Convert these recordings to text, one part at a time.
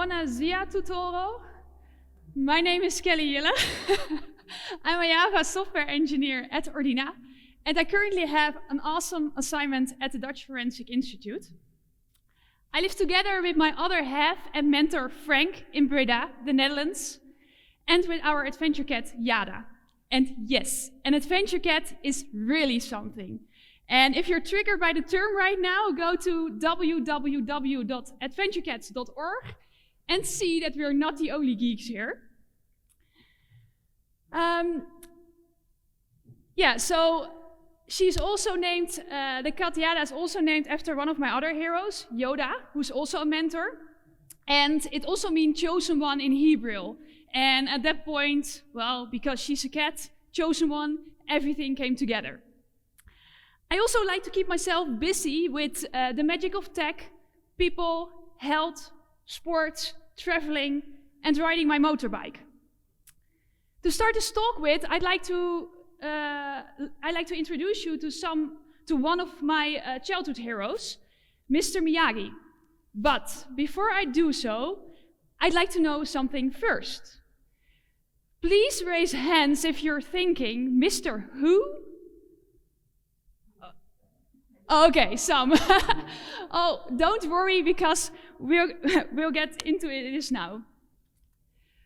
Buonasera tutoro. My name is Jille. I'm a Java software engineer at Ordina, and I currently have an awesome assignment at the Dutch Forensic Institute. I live together with my other half and mentor Frank in Breda, the Netherlands, and with our adventure cat Jada. And yes, an adventure cat is really something. And if you're triggered by the term right now, go to www.adventurecats.org and see that we're not the only geeks here. So she's also named, the cat Jada is also named after one of my other heroes, Yoda, who's also a mentor. And it also means chosen one in Hebrew. And at that point, well, because she's a cat, chosen one, everything came together. I also like to keep myself busy with the magic of tech, people, health, sports, traveling, and riding my motorbike. To start this talk with, I'd like to introduce you to one of my childhood heroes, Mr. Miyagi. But before I do so, I'd like to know something first. Please raise hands if you're thinking, Mr. Who? Okay, some. Oh, don't worry, because we'll get into it now.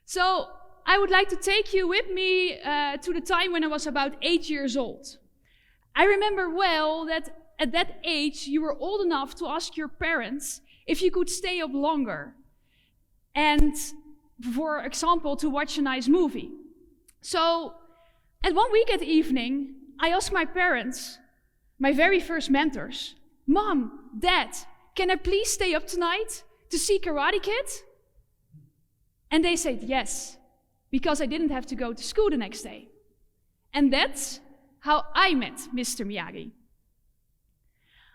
So, I would like to take you with me to the time when I was about 8 years old. I remember well that at that age you were old enough to ask your parents if you could stay up longer. And, for example, to watch a nice movie. So, at one weekend evening, I asked my parents, my very first mentors, Mom, Dad, can I please stay up tonight to see Karate Kid? And they said yes, because I didn't have to go to school the next day. And that's how I met Mr. Miyagi.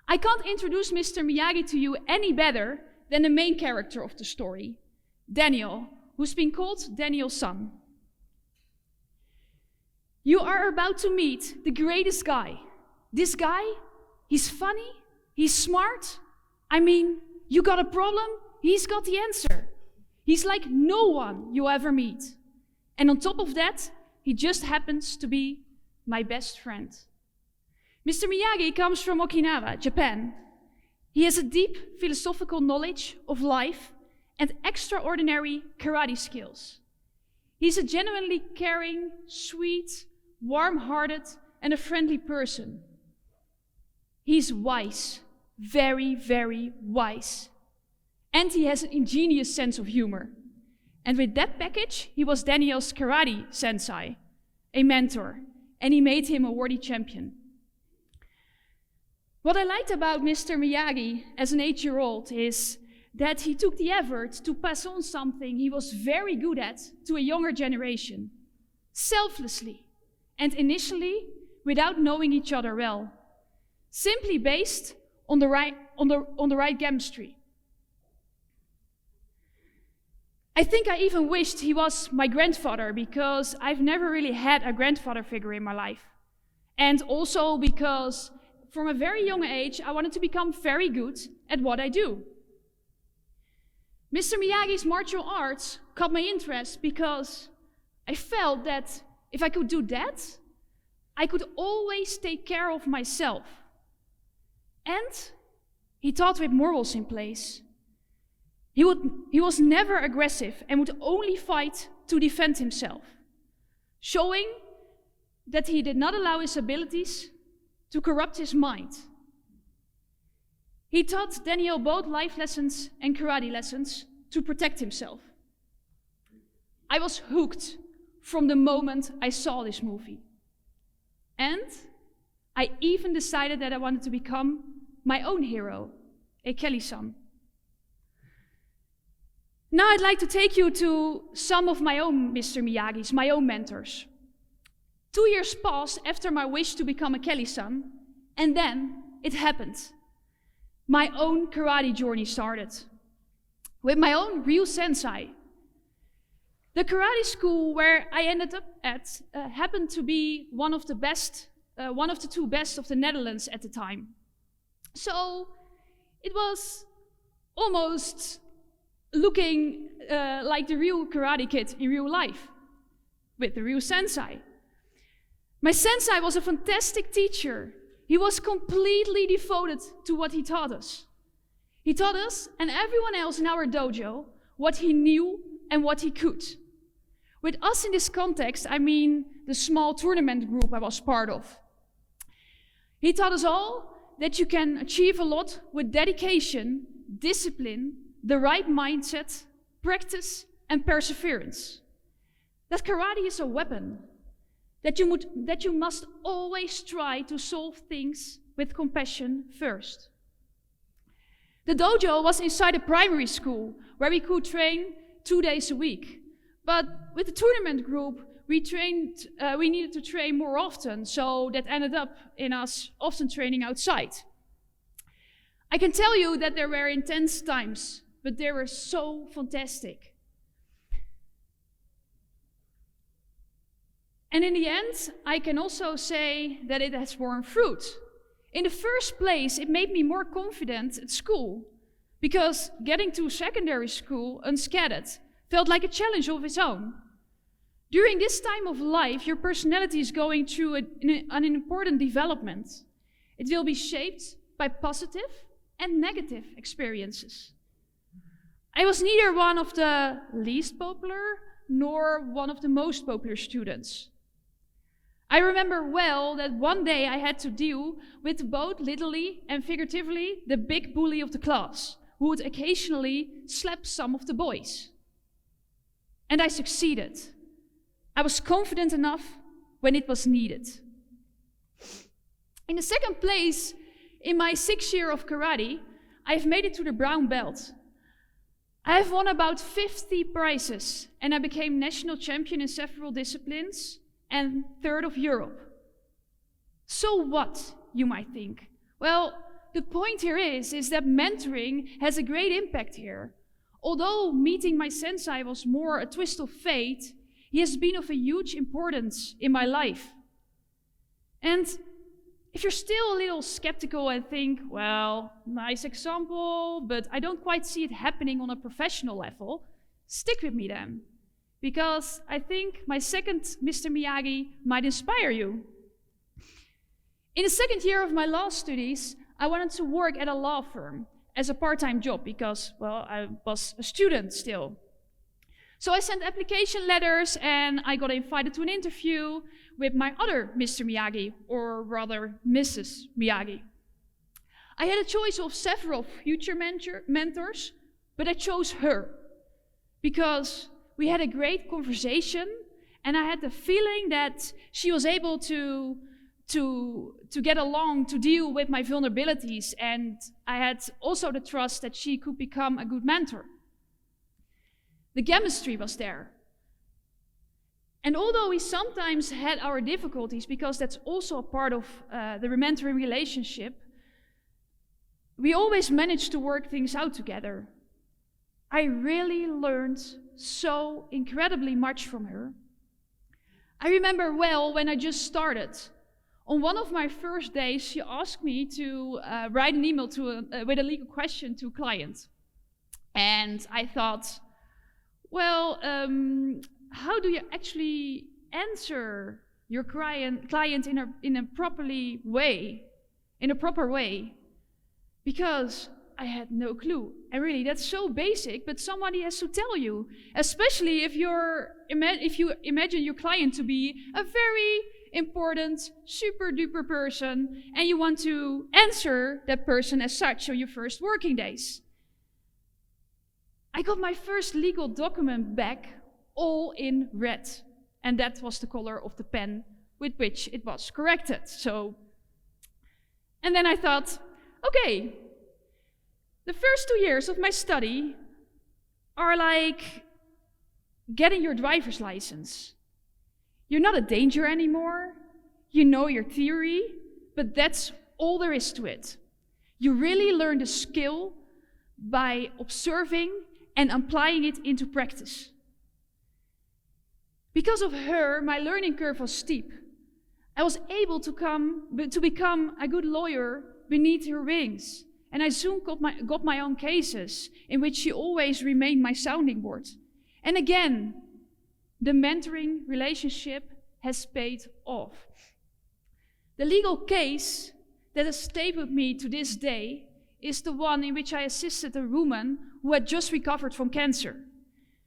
I can't introduce Mr. Miyagi to you any better than the main character of the story, Daniel, who's been called Daniel's son. You are about to meet the greatest guy. This guy, he's funny, he's smart. I mean, you got a problem, he's got the answer. He's like no one you ever meet. And on top of that, he just happens to be my best friend. Mr. Miyagi comes from Okinawa, Japan. He has a deep philosophical knowledge of life and extraordinary karate skills. He's a genuinely caring, sweet, warm-hearted, and a friendly person. He's wise, very, very wise. And he has an ingenious sense of humor. And with that package, he was Daniel's karate sensei, a mentor, and he made him a worthy champion. What I liked about Mr. Miyagi as an 8-year-old is that he took the effort to pass on something he was very good at to a younger generation, selflessly, and initially without knowing each other well. Simply based on the right chemistry. I think I even wished he was my grandfather, because I've never really had a grandfather figure in my life. And also because from a very young age I wanted to become very good at what I do. Mr. Miyagi's martial arts caught my interest because I felt that if I could do that, I could always take care of myself. And he taught with morals in place. He was never aggressive and would only fight to defend himself, showing that he did not allow his abilities to corrupt his mind. He taught Daniel both life lessons and karate lessons to protect himself. I was hooked from the moment I saw this movie. And I even decided that I wanted to become my own hero, a Kelly-san. Now I'd like to take you to some of my own Mr. Miyagis, my own mentors. 2 years passed after my wish to become a Kelly-san, and then it happened. My own karate journey started, with my own real sensei. The karate school where I ended up at happened to be one of the two best of the Netherlands at the time. So it was almost looking like the real Karate Kid in real life, with the real sensei. My sensei was a fantastic teacher. He was completely devoted to what he taught us. He taught us and everyone else in our dojo what he knew and what he could. With us in this context, I mean the small tournament group I was part of. He taught us all that you can achieve a lot with dedication, discipline, the right mindset, practice, and perseverance. That karate is a weapon, that you must always try to solve things with compassion first. The dojo was inside a primary school where we could train 2 days a week. But with the tournament group, we needed to train more often, so that ended up in us often training outside. I can tell you that there were intense times, but they were so fantastic. And in the end, I can also say that it has borne fruit. In the first place, it made me more confident at school, because getting to secondary school unscathed felt like a challenge of its own. During this time of life, your personality is going through an important development. It will be shaped by positive and negative experiences. I was neither one of the least popular nor one of the most popular students. I remember well that one day I had to deal with both literally and figuratively the big bully of the class, who would occasionally slap some of the boys. And I succeeded. I was confident enough when it was needed. In the second place, in my 6th year of karate, I have made it to the brown belt. I have won about 50 prizes, and I became national champion in several disciplines and 3rd of Europe. So what, you might think? Well, the point here is that mentoring has a great impact here. Although meeting my sensei was more a twist of fate, he has been of a huge importance in my life. And if you're still a little skeptical and think, well, nice example, but I don't quite see it happening on a professional level, stick with me then. Because I think my second Mr. Miyagi might inspire you. In the 2nd year of my law studies, I wanted to work at a law firm as a part-time job because, well, I was a student still. So I sent application letters and I got invited to an interview with my other Mr. Miyagi, or rather Mrs. Miyagi. I had a choice of several future mentors, but I chose her because we had a great conversation and I had the feeling that she was able to get along, to deal with my vulnerabilities, and I had also the trust that she could become a good mentor. The chemistry was there. And although we sometimes had our difficulties, because that's also a part of the mentoring relationship, we always managed to work things out together. I really learned so incredibly much from her. I remember well when I just started. On one of my first days, she asked me to write an email with a legal question to a client. And I thought, well, how do you actually answer your client in a proper way? Because I had no clue. And really, that's so basic, but somebody has to tell you. Especially if you imagine your client to be a very important, super duper person, and you want to answer that person as such on your first working days. I got my first legal document back all in red, and that was the color of the pen with which it was corrected. And then I thought, okay, the first 2 years of my study are like getting your driver's license. You're not a danger anymore. You know your theory, but that's all there is to it. You really learn the skill by observing and applying it into practice. Because of her, my learning curve was steep. I was able to become a good lawyer beneath her wings. and I soon got my own cases, in which she always remained my sounding board. And again, the mentoring relationship has paid off. The legal case that has stayed with me to this day is the one in which I assisted a woman who had just recovered from cancer.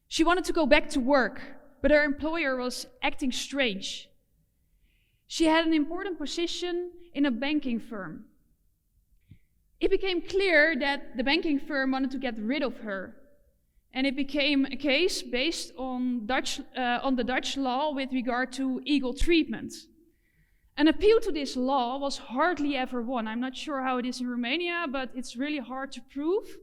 She wanted to go back to work, but her employer was acting strange. She had an important position in a banking firm. It became clear that the banking firm wanted to get rid of her, and it became a case based on the Dutch law with regard to equal treatment. An appeal to this law was hardly ever won. I'm not sure how it is in Romania, but it's really hard to prove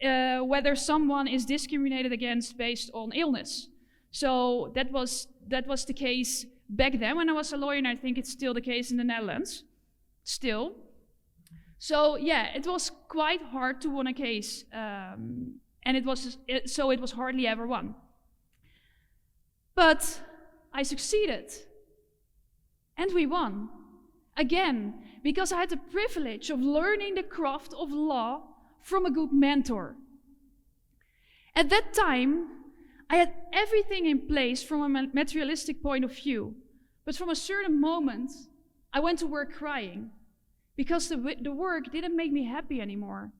whether someone is discriminated against based on illness. So that was the case back then when I was a lawyer, and I think it's still the case in the Netherlands. Still. So yeah, it was quite hard to win a case, and it was hardly ever won. But I succeeded. And we won. Again, because I had the privilege of learning the craft of law from a good mentor. At that time, I had everything in place from a materialistic point of view. But from a certain moment, I went to work crying because the work didn't make me happy anymore.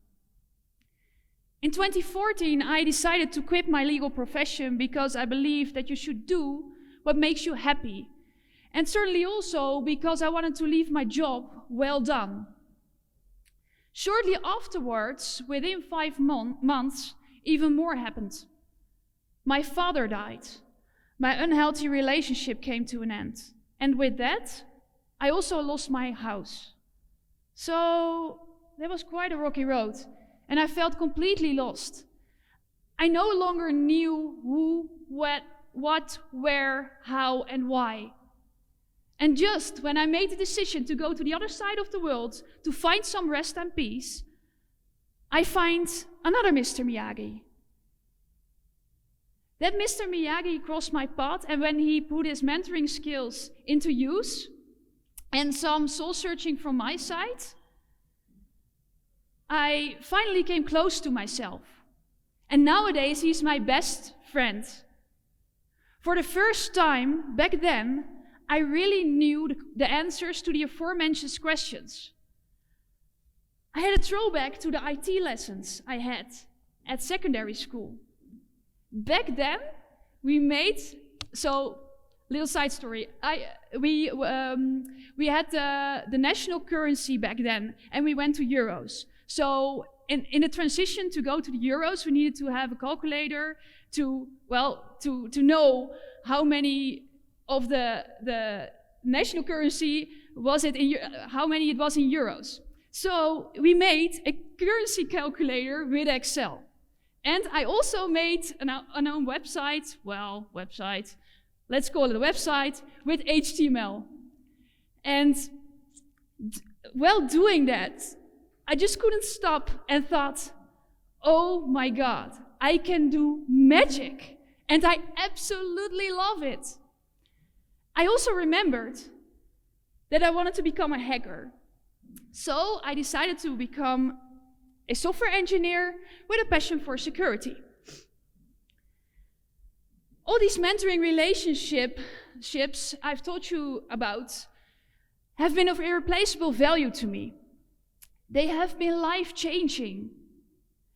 In 2014, I decided to quit my legal profession because I believe that you should do what makes you happy. And certainly also because I wanted to leave my job well done. Shortly afterwards, within 5 months, even more happened. My father died. My unhealthy relationship came to an end. And with that, I also lost my house. So that was quite a rocky road, and I felt completely lost. I no longer knew who, what, where, how, and why. And just when I made the decision to go to the other side of the world to find some rest and peace, I find another Mr. Miyagi. That Mr. Miyagi crossed my path, and when he put his mentoring skills into use, and some soul searching from my side, I finally came close to myself. And nowadays, he's my best friend. For the first time, back then, I really knew the answers to the aforementioned questions. I had a throwback to the IT lessons I had at secondary school. Back then, we made, so little side story, we had the national currency back then, and we went to euros. So in the transition to go to the euros, we needed to have a calculator to know how many of the national currency was it how many it was in euros. So we made a currency calculator with Excel. And I also made an own website, let's call it a website, with HTML. And while doing that, I just couldn't stop and thought, oh my God, I can do magic. And I absolutely love it. I also remembered that I wanted to become a hacker. So I decided to become a software engineer with a passion for security. All these mentoring relationships I've told you about have been of irreplaceable value to me. They have been life-changing.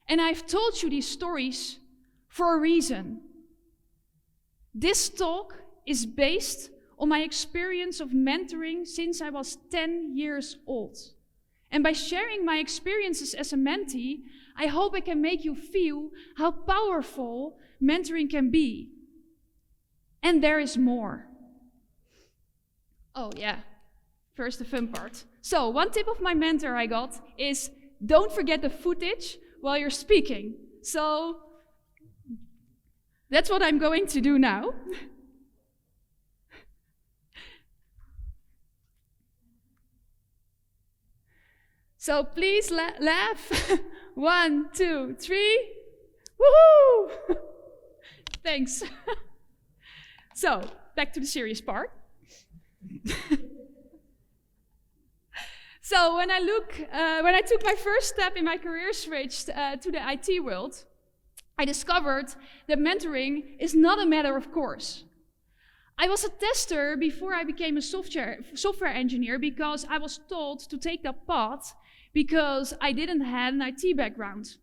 And I've told you these stories for a reason. This talk is based on my experience of mentoring since I was 10 years old. And by sharing my experiences as a mentee, I hope I can make you feel how powerful mentoring can be. And there is more. Oh yeah, first the fun part. So one tip of my mentor I got is don't forget the footage while you're speaking. So that's what I'm going to do now. So please laugh. 1, 2, 3. Woohoo! Thanks. So, back to the serious part. So when I took my first step in my career switch to the IT world, I discovered that mentoring is not a matter of course. I was a tester before I became a software engineer because I was told to take that path because I didn't have an IT background.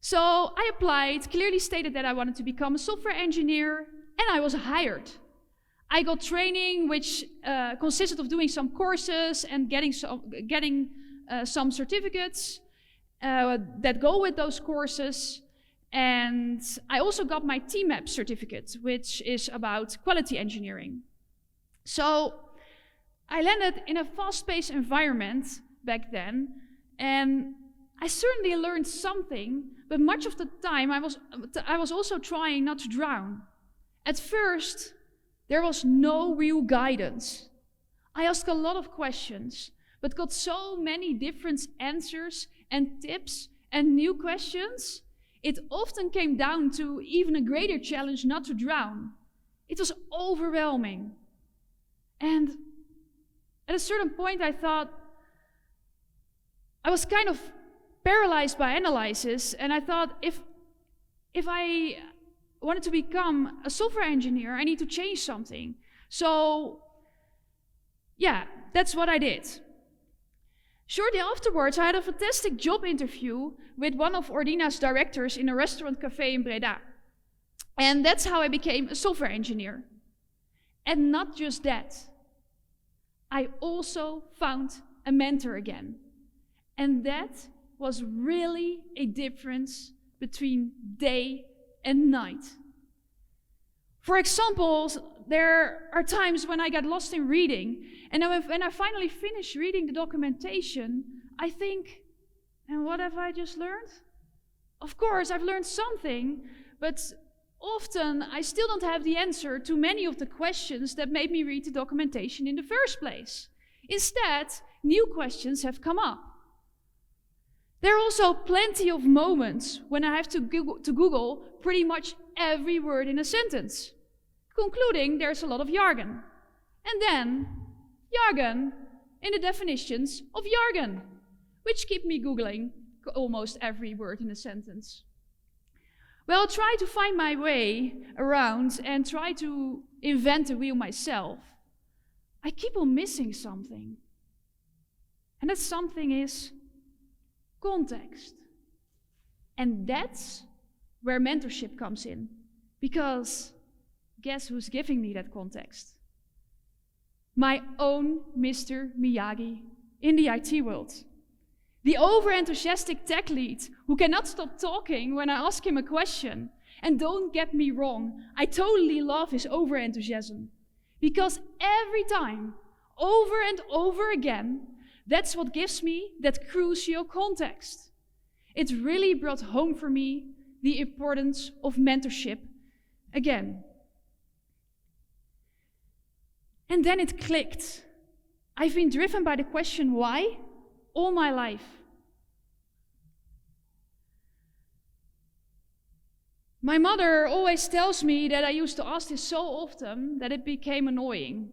So I applied, clearly stated that I wanted to become a software engineer, and I was hired. I got training which consisted of doing some courses and getting some certificates that go with those courses. And I also got my TMAP certificate, which is about quality engineering. So I landed in a fast-paced environment back then, and I certainly learned something, but much of the time I was also trying not to drown. At first, there was no real guidance. I asked a lot of questions, but got so many different answers and tips and new questions, it often came down to even a greater challenge not to drown. It was overwhelming. And at a certain point I thought, I was kind of paralyzed by analysis, and I thought if I wanted to become a software engineer, I need to change something. So yeah, that's what I did. Shortly afterwards, I had a fantastic job interview with one of Ordina's directors in a restaurant cafe in Breda. And that's how I became a software engineer. And not just that, I also found a mentor again. And that was really a difference between day and night. For example, there are times when I get lost in reading, and when I finally finish reading the documentation, I think, and what have I just learned? Of course, I've learned something, but often I still don't have the answer to many of the questions that made me read the documentation in the first place. Instead, new questions have come up. There are also plenty of moments when I have to Google pretty much every word in a sentence, concluding there's a lot of jargon. And then, jargon in the definitions of jargon, which keep me Googling almost every word in a sentence. Well, try to find my way around and try to invent the wheel myself. I keep on missing something. And that something is context. And that's where mentorship comes in. Because guess who's giving me that context? My own Mr. Miyagi in the IT world. The over-enthusiastic tech lead who cannot stop talking when I ask him a question. And don't get me wrong, I totally love his over-enthusiasm. Because every time, over and over again, that's what gives me that crucial context. It really brought home for me the importance of mentorship again. And then it clicked. I've been driven by the question why all my life. My mother always tells me that I used to ask this so often that it became annoying.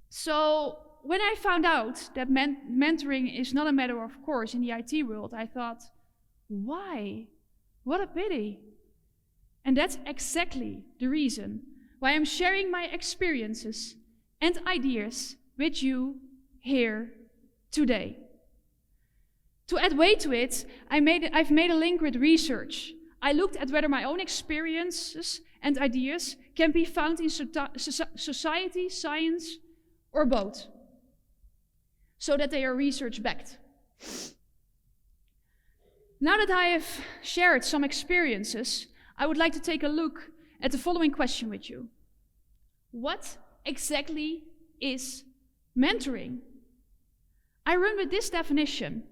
So when I found out that mentoring is not a matter of course in the IT world, I thought, why? What a pity. And that's exactly the reason why I'm sharing my experiences and ideas with you here today. To add weight to it, I've made a link with research. I looked at whether my own experiences and ideas can be found in society, science, or both, so that they are research-backed. Now that I have shared some experiences, I would like to take a look at the following question with you. What exactly is mentoring? I run with this definition.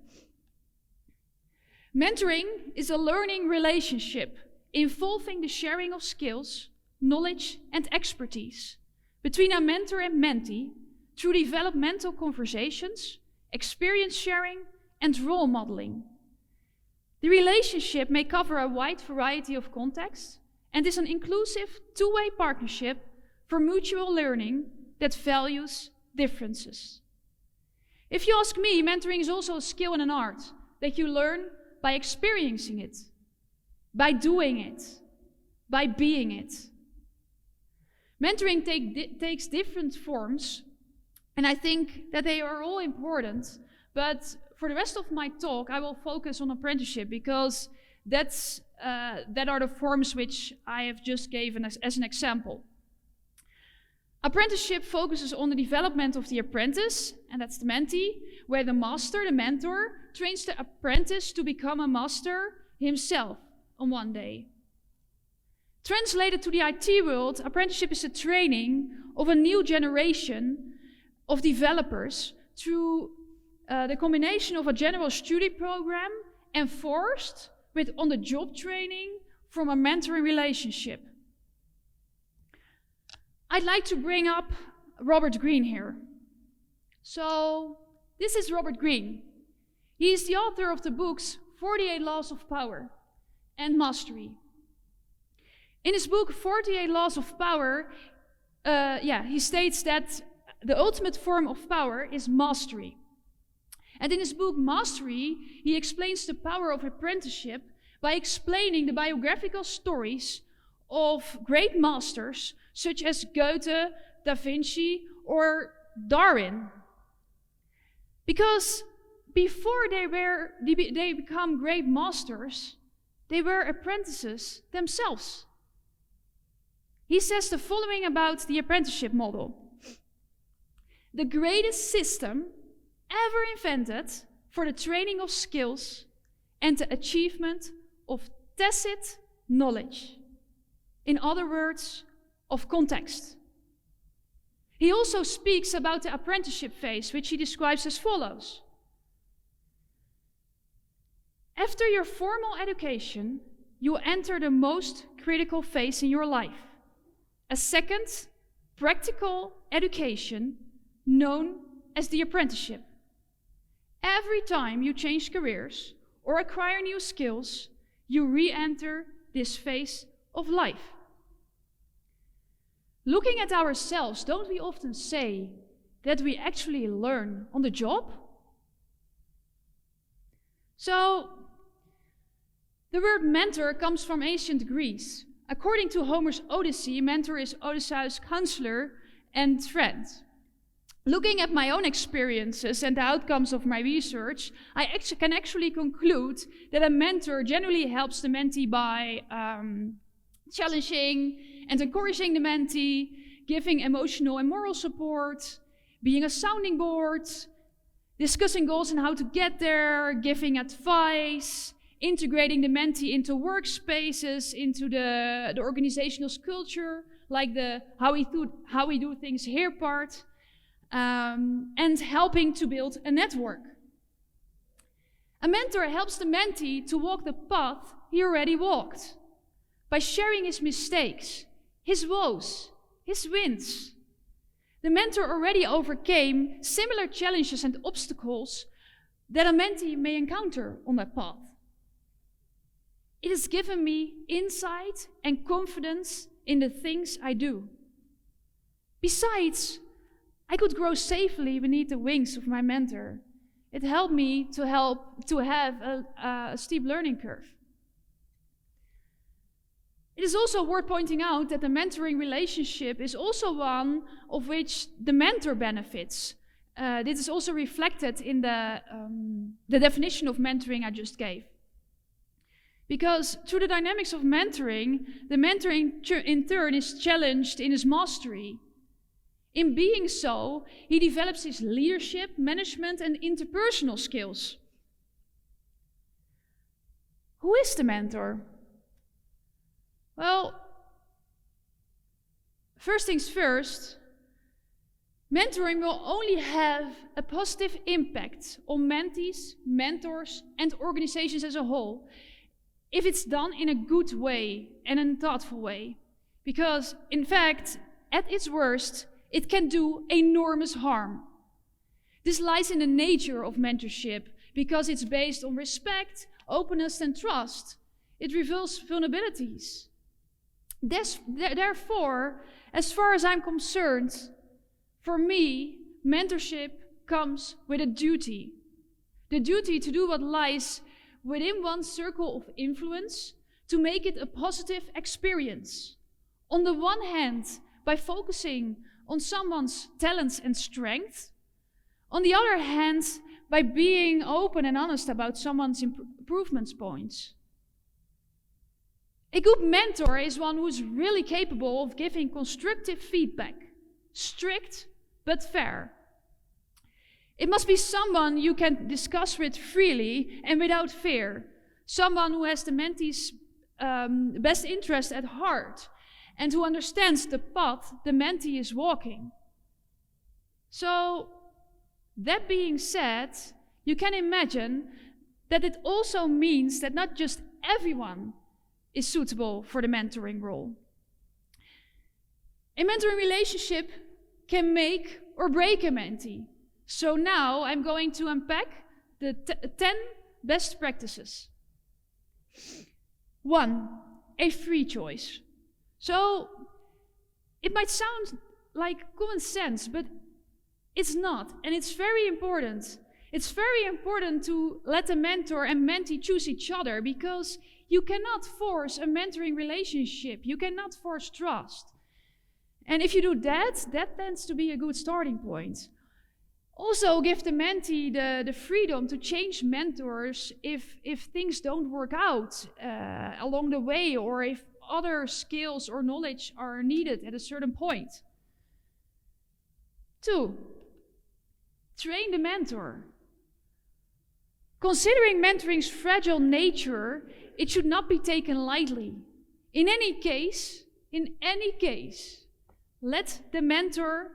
Mentoring is a learning relationship involving the sharing of skills, knowledge, and expertise between a mentor and mentee through developmental conversations, experience sharing, and role modeling. The relationship may cover a wide variety of contexts and is an inclusive two-way partnership for mutual learning that values differences. If you ask me, mentoring is also a skill and an art that you learn by experiencing it, by doing it, by being it. Mentoring takes different forms, and I think that they are all important, but for the rest of my talk, I will focus on apprenticeship because that are the forms which I have just given as an example. Apprenticeship focuses on the development of the apprentice, and that's the mentee, where the master, the mentor, trains the apprentice to become a master himself on one day. Translated to the IT world, apprenticeship is a training of a new generation of developers through the combination of a general study program enforced with on-the-job training from a mentoring relationship. I'd like to bring up Robert Greene here. So, this is Robert Greene. He is the author of the books 48 Laws of Power and Mastery. In his book 48 Laws of Power, he states that the ultimate form of power is mastery. And in his book Mastery, he explains the power of apprenticeship by explaining the biographical stories of great masters such as Goethe, Da Vinci, or Darwin. Because before they become great masters, they were apprentices themselves. He says the following about the apprenticeship model. The greatest system ever invented for the training of skills and the achievement of tacit knowledge. In other words, of context. He also speaks about the apprenticeship phase, which he describes as follows. After your formal education, you enter the most critical phase in your life. A second, practical education known as the apprenticeship. Every time you change careers or acquire new skills, you re-enter this phase of life. Looking at ourselves, don't we often say that we actually learn on the job? So, the word mentor comes from ancient Greece. According to Homer's Odyssey, mentor is Odysseus' counselor and friend. Looking at my own experiences and the outcomes of my research, I can actually conclude that a mentor generally helps the mentee by challenging and encouraging the mentee, giving emotional and moral support, being a sounding board, discussing goals and how to get there, giving advice, integrating the mentee into workspaces, into the organizational culture, like the how we do things here part, and helping to build a network. A mentor helps the mentee to walk the path he already walked by sharing his mistakes, his woes, his wins. The mentor already overcame similar challenges and obstacles that a mentee may encounter on that path. It has given me insight and confidence in the things I do. Besides, I could grow safely beneath the wings of my mentor. It helped me to have a steep learning curve. It is also worth pointing out that the mentoring relationship is also one of which the mentor benefits. This is also reflected in the definition of mentoring I just gave. Because through the dynamics of mentoring, the mentor in turn is challenged in his mastery. In being so, he develops his leadership, management, and interpersonal skills. Who is the mentor? Well, first things first, mentoring will only have a positive impact on mentees, mentors, and organizations as a whole if it's done in a good way and in a thoughtful way. Because, in fact, at its worst, it can do enormous harm. This lies in the nature of mentorship because it's based on respect, openness, and trust. It reveals vulnerabilities. Therefore, as far as I'm concerned, for me, mentorship comes with a duty. The duty to do what lies within one's circle of influence to make it a positive experience. On the one hand, by focusing on someone's talents and strengths. On the other hand, by being open and honest about someone's improvement points. A good mentor is one who's really capable of giving constructive feedback, strict but fair. It must be someone you can discuss with freely and without fear, someone who has the mentee's best interest at heart and who understands the path the mentee is walking. So, that being said, you can imagine that it also means that not just everyone is suitable for the mentoring role. A mentoring relationship can make or break a mentee. So now I'm going to unpack the 10 best practices. 1, a free choice. So it might sound like common sense, but it's not, and it's very important. It's very important to let the mentor and mentee choose each other, because you cannot force a mentoring relationship. You cannot force trust. And if you do that, that tends to be a good starting point. Also, give the mentee the freedom to change mentors if things don't work out along the way, or if other skills or knowledge are needed at a certain point. 2, train the mentor. Considering mentoring's fragile nature, it should not be taken lightly. In any case, let the mentor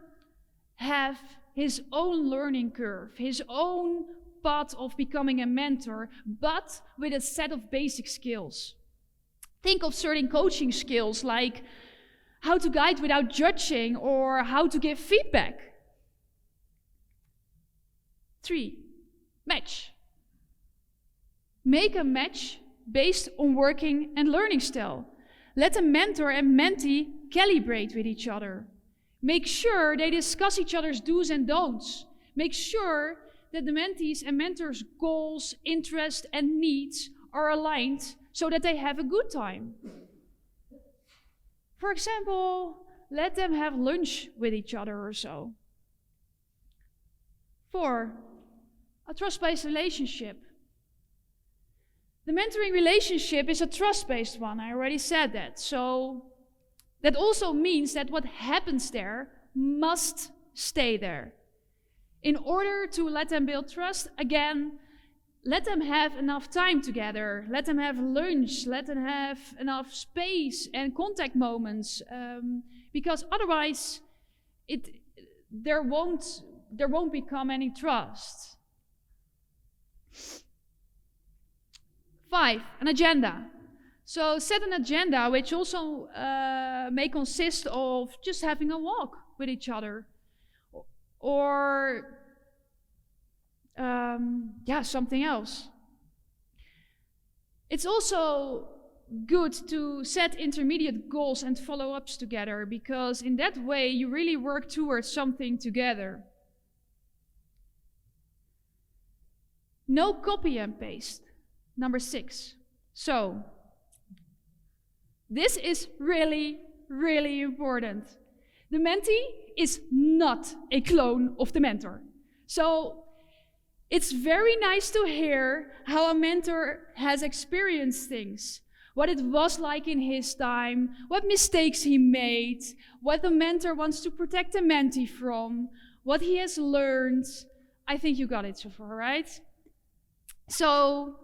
have his own learning curve, his own path of becoming a mentor, but with a set of basic skills. Think of certain coaching skills like how to guide without judging or how to give feedback. 3, match. Make a match based on working and learning style. Let the mentor and mentee calibrate with each other. Make sure they discuss each other's do's and don'ts. Make sure that the mentees and mentors' goals, interests, and needs are aligned so that they have a good time. For example, let them have lunch with each other or so. 4, a trust-based relationship. The mentoring relationship is a trust-based one, I already said that. So that also means that what happens there must stay there. In order to let them build trust, again, let them have enough time together. Let them have lunch. Let them have enough space and contact moments. Because otherwise, there won't become any trust. 5, an agenda. So set an agenda which also may consist of just having a walk with each other. Or something else. It's also good to set intermediate goals and follow-ups together, because in that way you really work towards something together. No copy and paste. Number 6. So, this is really, really important. The mentee is not a clone of the mentor. So, it's very nice to hear how a mentor has experienced things, what it was like in his time, what mistakes he made, what the mentor wants to protect the mentee from, what he has learned. I think you got it so far, right? So,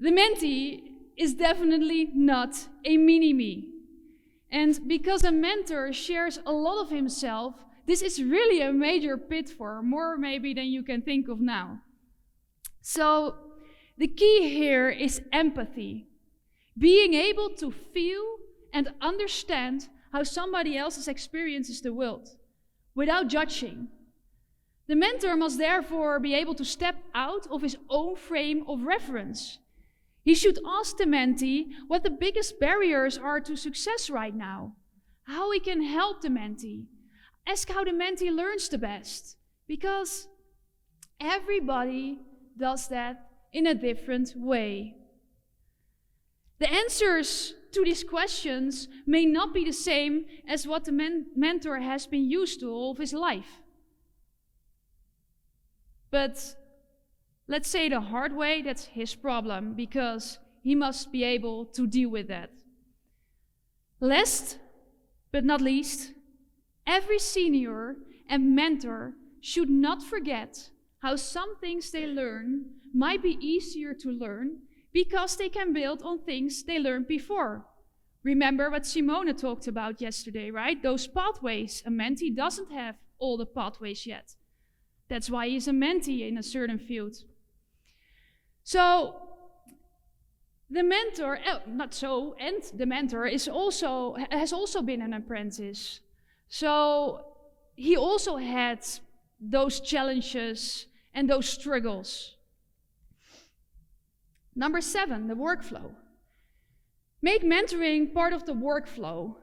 the mentee is definitely not a mini-me. And because a mentor shares a lot of himself, this is really a major pitfall, more maybe than you can think of now. So, the key here is empathy. Being able to feel and understand how somebody else experiences the world, without judging. The mentor must therefore be able to step out of his own frame of reference. He should ask the mentee what the biggest barriers are to success right now, how he can help the mentee. Ask how the mentee learns the best. Because everybody does that in a different way. The answers to these questions may not be the same as what the mentor has been used to all of his life. But let's say the hard way, that's his problem, because he must be able to deal with that. Last but not least, every senior and mentor should not forget how some things they learn might be easier to learn because they can build on things they learned before. Remember what Simone talked about yesterday, right? Those pathways. A mentee doesn't have all the pathways yet. That's why he's a mentee in a certain field. So the mentor, the mentor has also been an apprentice. So he also had those challenges and those struggles. Number 7, the workflow. Make mentoring part of the workflow.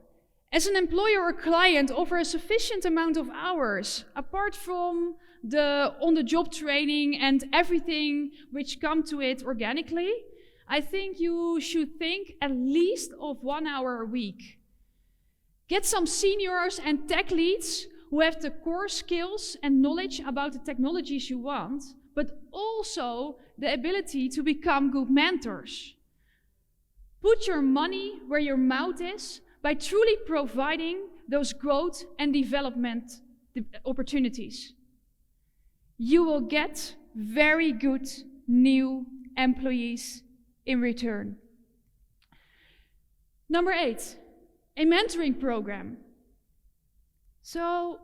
As an employer or client, offer a sufficient amount of hours, apart from the on-the-job training and everything which come to it organically. I think you should think at least of 1 hour a week. Get some seniors and tech leads who have the core skills and knowledge about the technologies you want, but also the ability to become good mentors. Put your money where your mouth is by truly providing those growth and development opportunities. You will get very good new employees in return. Number 8, a mentoring program. So,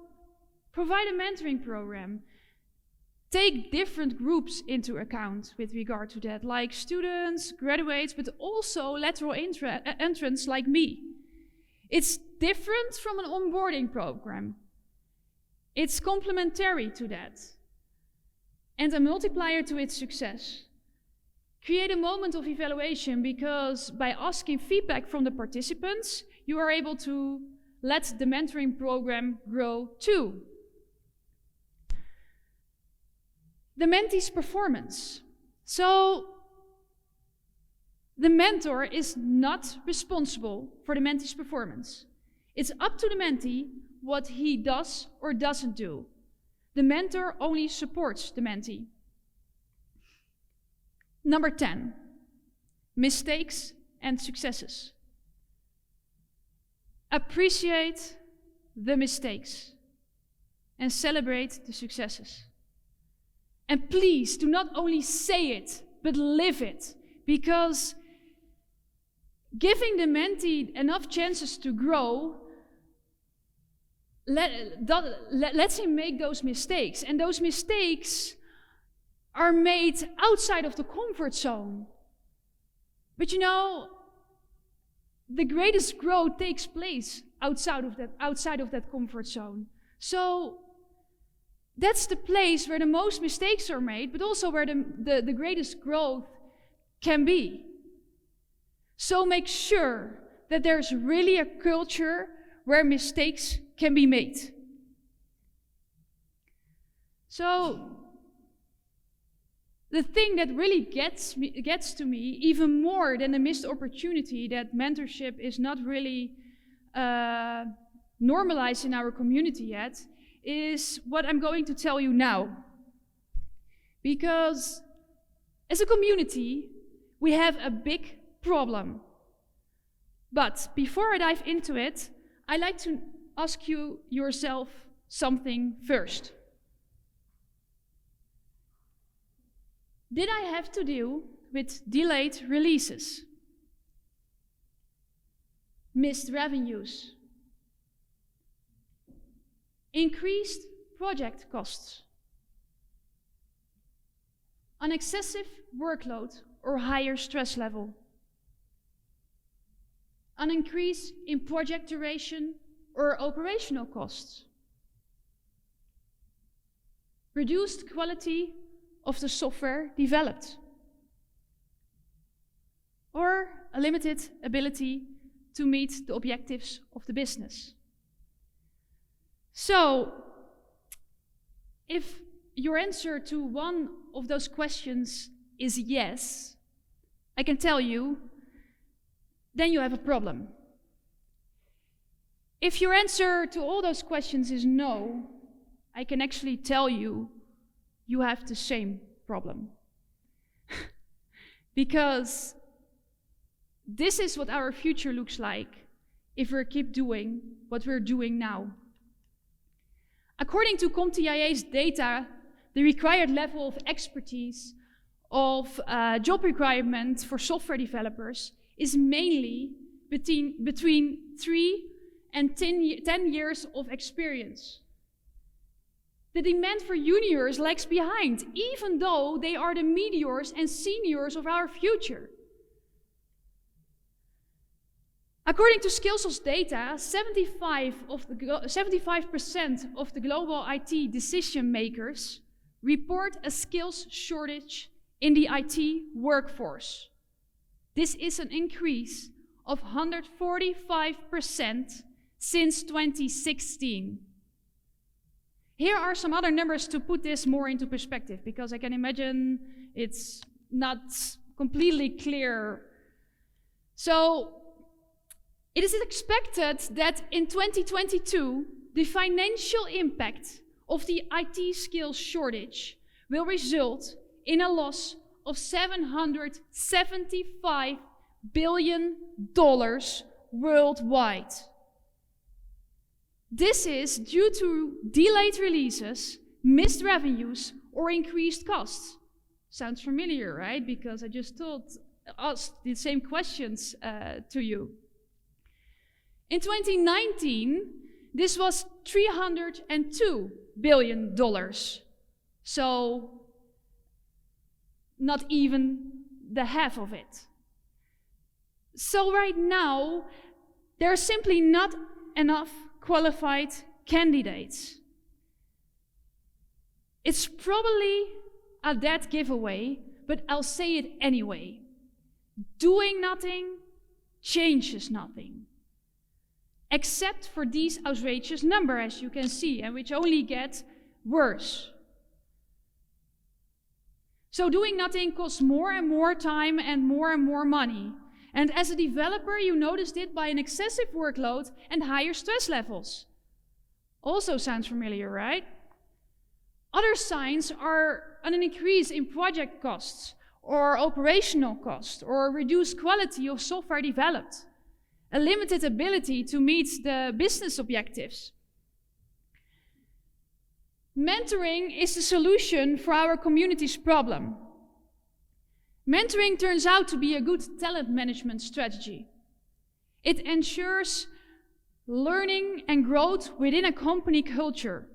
provide a mentoring program. Take different groups into account with regard to that, like students, graduates, but also lateral entrants like me. It's different from an onboarding program. It's complementary to that, and a multiplier to its success. Create a moment of evaluation, because by asking feedback from the participants, you are able to let the mentoring program grow too. The mentee's performance. So, the mentor is not responsible for the mentee's performance. It's up to the mentee what he does or doesn't do. The mentor only supports the mentee. Number 10, mistakes and successes. Appreciate the mistakes and celebrate the successes. And please do not only say it, but live it, because giving the mentee enough chances to grow lets him make those mistakes. And those mistakes are made outside of the comfort zone. But you know, the greatest growth takes place outside of that comfort zone. So that's the place where the most mistakes are made, but also where the greatest growth can be. So make sure that there's really a culture where mistakes can be made. So the thing that really gets to me even more than the missed opportunity that mentorship is not really normalized in our community yet is what I'm going to tell you now. Because as a community, we have a big problem. But before I dive into it, I'd like to ask you yourself something first. Did I have to deal with delayed releases, missed revenues, increased project costs, an excessive workload or higher stress level, an increase in project duration or operational costs, reduced quality of the software developed, or a limited ability to meet the objectives of the business? So, if your answer to one of those questions is yes, I can tell you, then you have a problem. If your answer to all those questions is no, I can actually tell you, you have the same problem. Because this is what our future looks like if we keep doing what we're doing now. According to CompTIA's data, the required level of expertise of job requirement for software developers is mainly between 3 and 10 years of experience. The demand for juniors lags behind, even though they are the meteors and seniors of our future. According to Skillsoft's data, 75% of the global IT decision makers report a skills shortage in the IT workforce. This is an increase of 145% since 2016. Here are some other numbers to put this more into perspective, because I can imagine it's not completely clear. So, it is expected that in 2022, the financial impact of the IT skills shortage will result in a loss of $775 billion worldwide. This is due to delayed releases, missed revenues, or increased costs. Sounds familiar, right? Because I just asked the same questions to you. In 2019, this was $302 billion. So, not even the half of it. So right now, there are simply not enough qualified candidates. It's probably a dead giveaway, but I'll say it anyway. Doing nothing changes nothing. Except for these outrageous numbers, as you can see, and which only get worse. So doing nothing costs more and more time and more money. And as a developer, you noticed it by an excessive workload and higher stress levels. Also sounds familiar, right? Other signs are an increase in project costs, or operational costs, or reduced quality of software developed, a limited ability to meet the business objectives. Mentoring is the solution for our community's problem. Mentoring turns out to be a good talent management strategy. It ensures learning and growth within a company culture.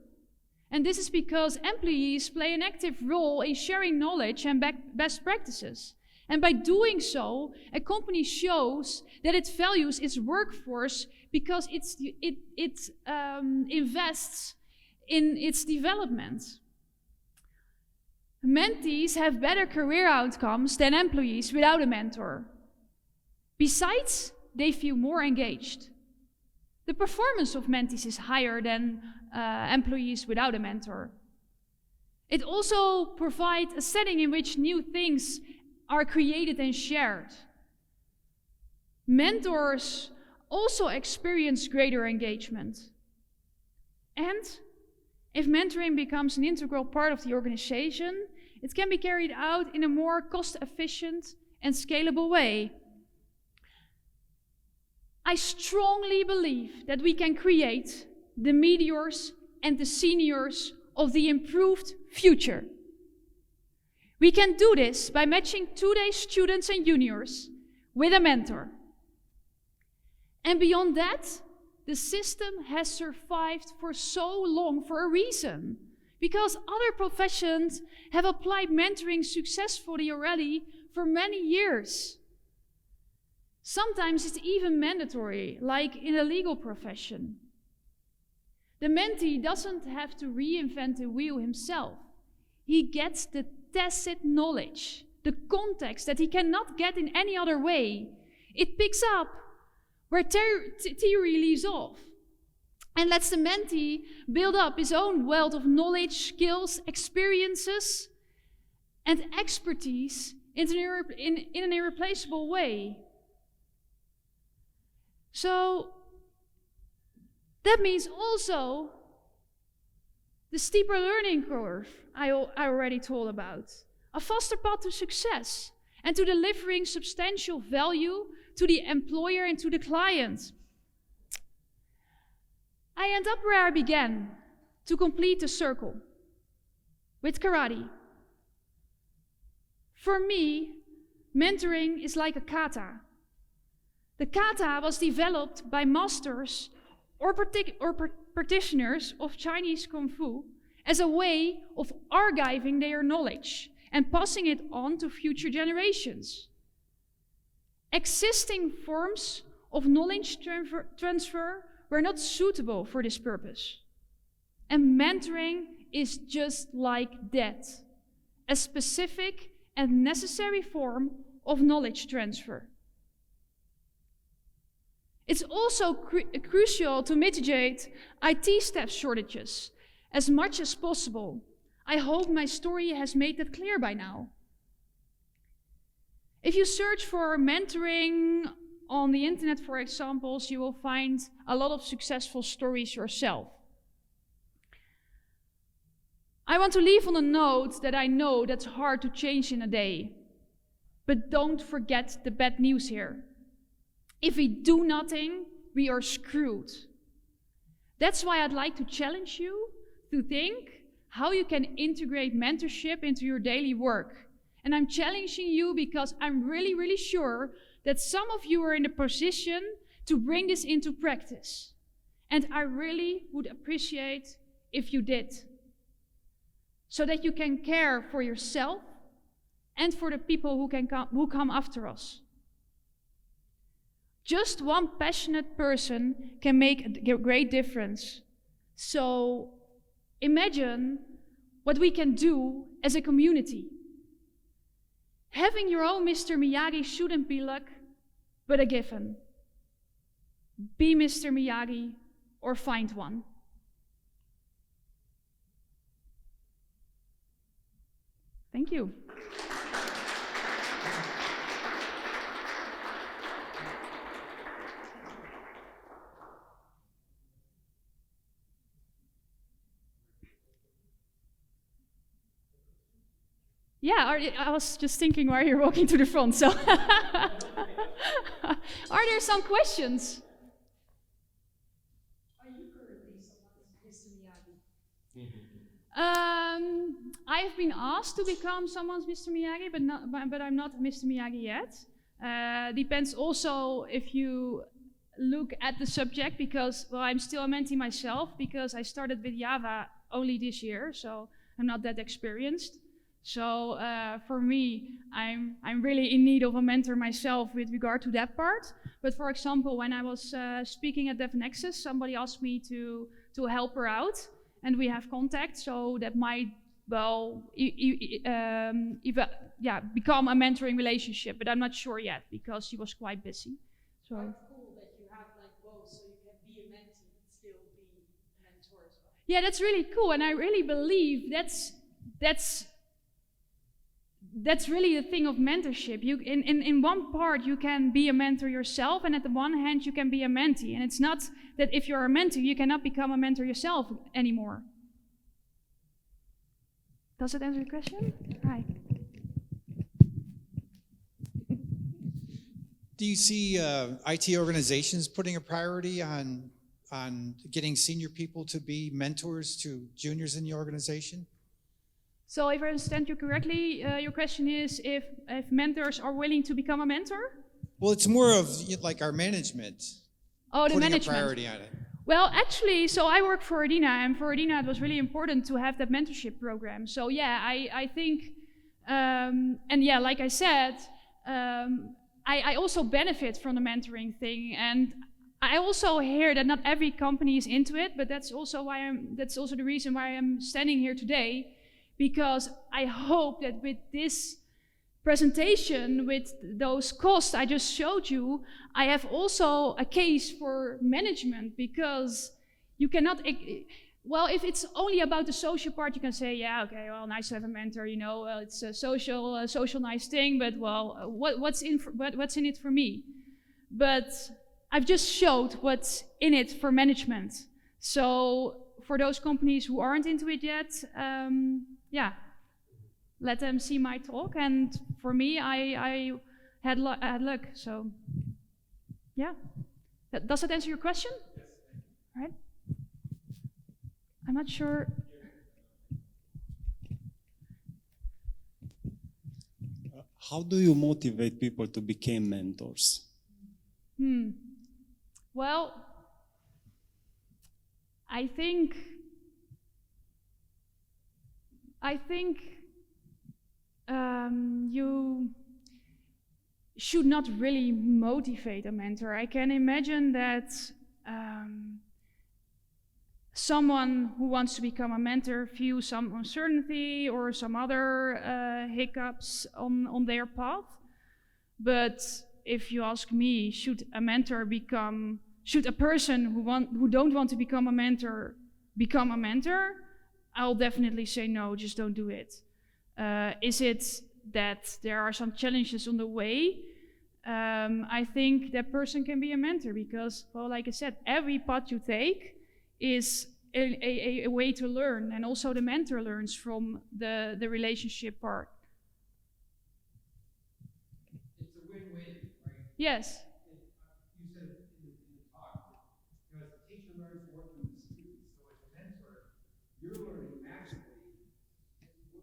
And this is because employees play an active role in sharing knowledge and best practices. And by doing so, a company shows that it values its workforce because it invests in its development. Mentees have better career outcomes than employees without a mentor. Besides, they feel more engaged. The performance of mentees is higher than employees without a mentor. It also provides a setting in which new things are created and shared. Mentors also experience greater engagement. And if mentoring becomes an integral part of the organization, it can be carried out in a more cost-efficient and scalable way. I strongly believe that we can create the meteors and the seniors of the improved future. We can do this by matching today's students and juniors with a mentor. And beyond that, the system has survived for so long for a reason. Because other professions have applied mentoring successfully already for many years. Sometimes it's even mandatory, like in a legal profession. The mentee doesn't have to reinvent the wheel himself. He gets the tacit knowledge, the context that he cannot get in any other way. It picks up where theory leaves off. and lets the mentee build up his own wealth of knowledge, skills, experiences, and expertise in an irreplaceable way. So that means also the steeper learning curve I already told about, a faster path to success and to delivering substantial value to the employer and to the client. I end up where I began, to complete the circle, with karate. For me, mentoring is like a kata. The kata was developed by masters or practitioners of Chinese Kung Fu as a way of archiving their knowledge and passing it on to future generations. Existing forms of knowledge transfer were not suitable for this purpose. And mentoring is just like that, a specific and necessary form of knowledge transfer. It's also crucial to mitigate IT staff shortages as much as possible. I hope my story has made that clear by now. If you search for mentoring on the internet, for examples, you will find a lot of successful stories yourself. I want to leave on a note that I know that's hard to change in a day. But don't forget the bad news here. If we do nothing, we are screwed. That's why I'd like to challenge you to think how you can integrate mentorship into your daily work. And I'm challenging you because I'm really, really sure that some of you are in a position to bring this into practice. And I really would appreciate if you did, so that you can care for yourself and for the people who come after us. Just one passionate person can make a great difference. So imagine what we can do as a community. Having your own Mr. Miyagi shouldn't be luck, but a given. Be Mr. Miyagi or find one. Thank you. Yeah, I was just thinking while you're walking to the front, so. Are there some questions? Are you currently someone's Mr. Miyagi? I've been asked to become someone's Mr. Miyagi, but I'm not Mr. Miyagi yet. Depends also if you look at the subject, because, well, I'm still a mentee myself, because I started with Java only this year, so I'm not that experienced. So for me, I'm really in need of a mentor myself with regard to that part. But for example, when I was speaking at DevNexus, somebody asked me to help her out, and we have contact, so that might, well, become a mentoring relationship. But I'm not sure yet, because she was quite busy. So. Quite cool that you have like both, so you can be a mentee and still be a mentor as well. Yeah, that's really cool, and I really believe that's really the thing of mentorship. You, in one part, you can be a mentor yourself, and at the one hand, you can be a mentee. And it's not that if you're a mentor, you cannot become a mentor yourself anymore. Does that answer your question? Hi. Do you see IT organizations putting a priority on getting senior people to be mentors to juniors in the organization? So if I understand you correctly, your question is if mentors are willing to become a mentor? Well, it's more of like our management. Oh, the putting management. a priority on it. Well, actually, so I work for Adina, and for Adina it was really important to have that mentorship program. So yeah, I think, and yeah, like I said, I also benefit from the mentoring thing, and I also hear that not every company is into it, but that's also the reason why I'm standing here today. Because I hope that with this presentation, with those costs I just showed you, I have also a case for management, because You cannot, well, if it's only about the social part, you can say, yeah, okay, well, nice to have a mentor, you know, it's a social nice thing, but well, what's in it for me? But I've just showed what's in it for management. So for those companies who aren't into it yet, yeah, let them see my talk. And for me, I had luck. So yeah, does that answer your question? Yes. All right. I'm not sure. How do you motivate people to become mentors? Well, I think you should not really motivate a mentor. I can imagine that someone who wants to become a mentor feels some uncertainty or some other hiccups on their path. But if you ask me, should a person who don't want to become a mentor become a mentor? I'll definitely say no, just don't do it. Is it that there are some challenges on the way? I think that person can be a mentor because, well, like I said, every path you take is a way to learn, and also the mentor learns from the relationship part. It's a win-win, right? Yes. You said in the talk, you know, as a teacher learns more from the students, so as a mentor, you're learning maximally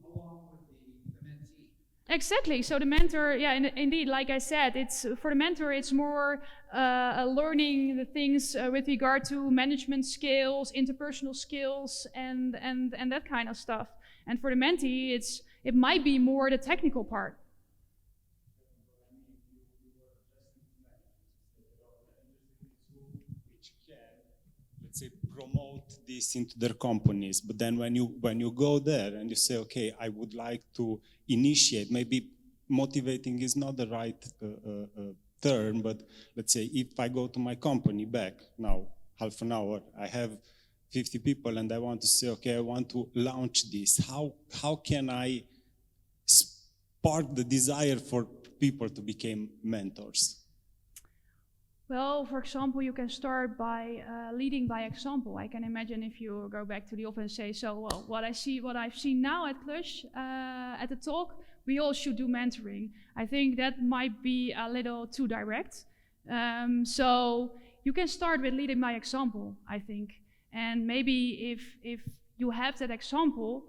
along with the mentee. Exactly. So the mentor, yeah, indeed, like I said, it's for the mentor, it's more learning the things with regard to management skills, interpersonal skills, and that kind of stuff. And for the mentee, it might be more the technical part. Which can, let's say, promote this into their companies. But then when you go there and you say, okay, I would like to initiate, maybe motivating is not the right term, but let's say if I go to my company back now, half an hour, I have 50 people and I want to say, okay, I want to launch this. How can I spark the desire for people to become mentors? Well, for example, you can start by leading by example. I can imagine if you go back to the office and say, so, well, what I've seen now at CLUJ, at the talk, we all should do mentoring. I think that might be a little too direct. So you can start with leading by example, I think. And maybe if you have that example,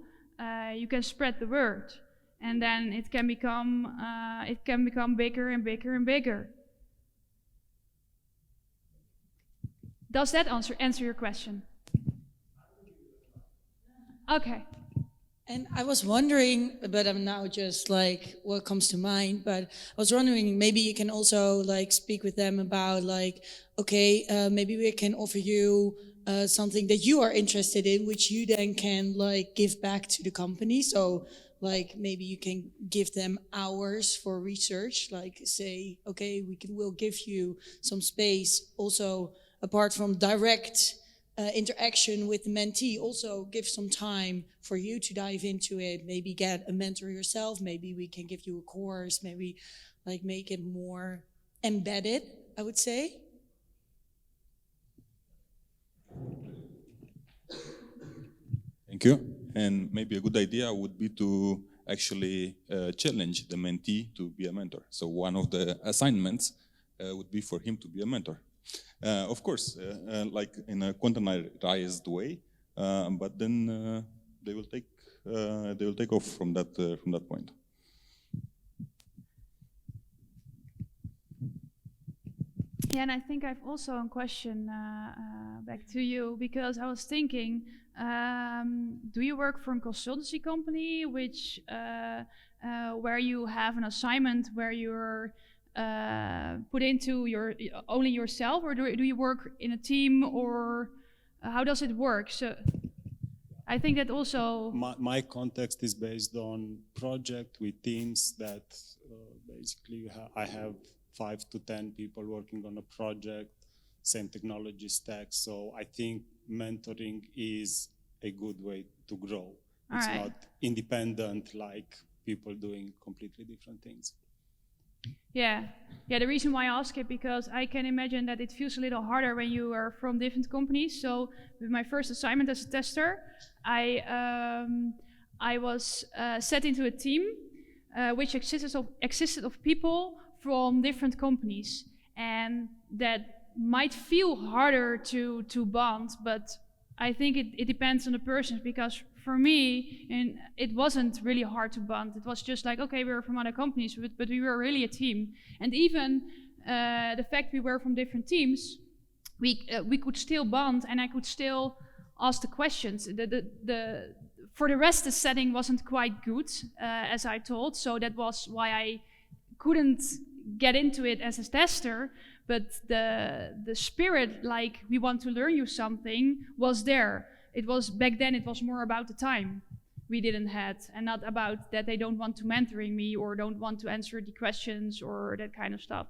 you can spread the word. And then it can become bigger and bigger and bigger. Does that answer your question? Okay. And I was wondering, but I'm now just like what comes to mind, but I was wondering maybe you can also like speak with them about like, okay, maybe we can offer you something that you are interested in, which you then can like give back to the company. So like maybe you can give them hours for research, like say, okay, we'll give you some space also apart from direct interaction with the mentee, also give some time for you to dive into it, maybe get a mentor yourself, maybe we can give you a course, maybe like make it more embedded, I would say. Thank you. And maybe a good idea would be to actually challenge the mentee to be a mentor. So one of the assignments would be for him to be a mentor. Of course, like in a containerized way, but then they will take off from that point. Yeah, and I think I've also a question back to you, because I was thinking, do you work for a consultancy company which where you have an assignment where you're put into only yourself, or do you work in a team, or how does it work? So I think that also my context is based on project with teams that basically I have 5 to 10 people working on a project, same technology stack. So I think mentoring is a good way to grow. All It's right. not independent like people doing completely different things. Yeah, the reason why I ask it, because I can imagine that it feels a little harder when you are from different companies. So with my first assignment as a tester, I was set into a team which existed of people from different companies, and that might feel harder to bond, but I think it depends on the person, because for me, and it wasn't really hard to bond. It was just like, okay, we were from other companies, but we were really a team. And even the fact we were from different teams, we could still bond, and I could still ask the questions. For the rest, the setting wasn't quite good, as I told, so that was why I couldn't get into it as a tester. But the spirit, like, we want to learn you something, was there. It was, back then, it was more about the time we didn't have, and not about that they don't want to mentoring me or don't want to answer the questions or that kind of stuff.